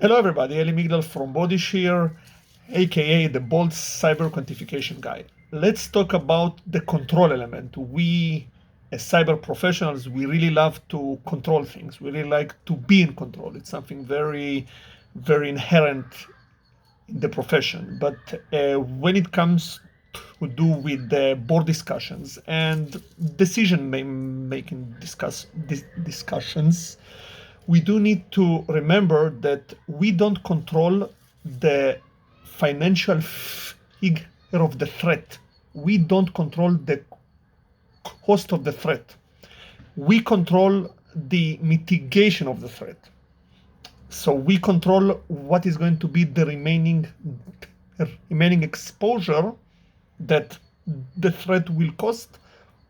Hello everybody, Eli Migdal from Boardish here, aka the Bold Cyber Quantification Guy. Let's talk about the control element. We, as cyber professionals, we really love to control things. We really like to be in control. It's something very, very inherent in the profession. But when it comes to do with the board discussions and decision-making discussions, we do need to remember that we don't control the financial figure of the threat. We don't control the cost of the threat. We control the mitigation of the threat. So we control what is going to be the remaining exposure that the threat will cost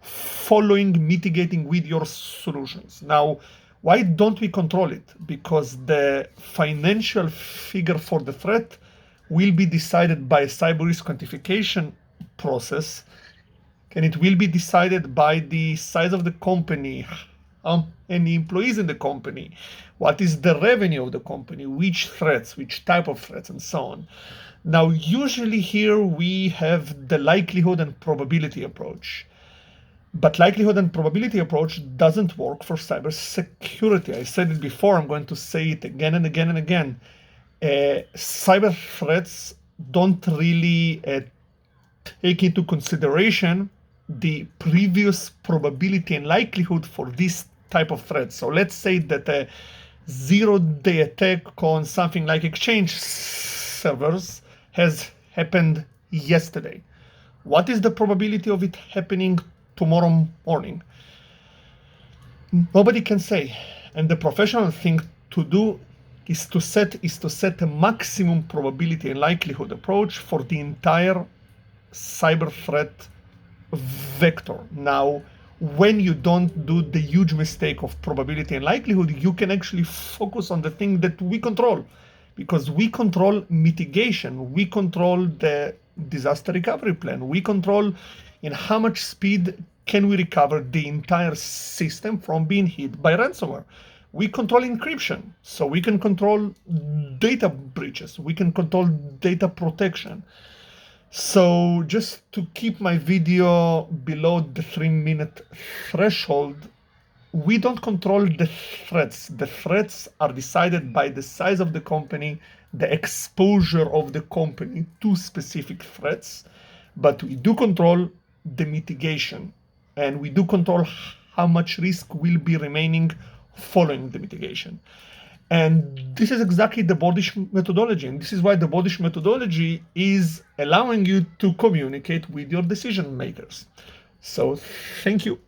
following mitigating with your solutions. Now, why don't we control it? Because the financial figure for the threat will be decided by a cyber risk quantification process, and it will be decided by the size of the company, how many employees in the company, what is the revenue of the company, which threats, which type of threats, and so on. Now, usually here we have the likelihood and probability approach. But likelihood and probability approach doesn't work for cybersecurity. I said it before, I'm going to say it again and again and again. Cyber threats don't really take into consideration the previous probability and likelihood for this type of threat. So let's say that a zero-day attack on something like Exchange servers has happened yesterday. What is the probability of it happening tomorrow morning? Nobody can say. And the professional thing to do is to set a maximum probability and likelihood approach for the entire cyber threat vector. Now, when you don't do the huge mistake of probability and likelihood, you can actually focus on the thing that we control, because we control mitigation, we control the disaster recovery plan, we control in how much speed can we recover the entire system from being hit by ransomware. We control encryption, so we can control data breaches, we can control data protection. So just to keep my video below the 3-minute threshold, we don't control the threats. The threats are decided by the size of the company, the exposure of the company to specific threats, but we do control the mitigation, and we do control how much risk will be remaining following the mitigation. And this is exactly the Boardish methodology, and this is why the Boardish methodology is allowing you to communicate with your decision makers. So thank you.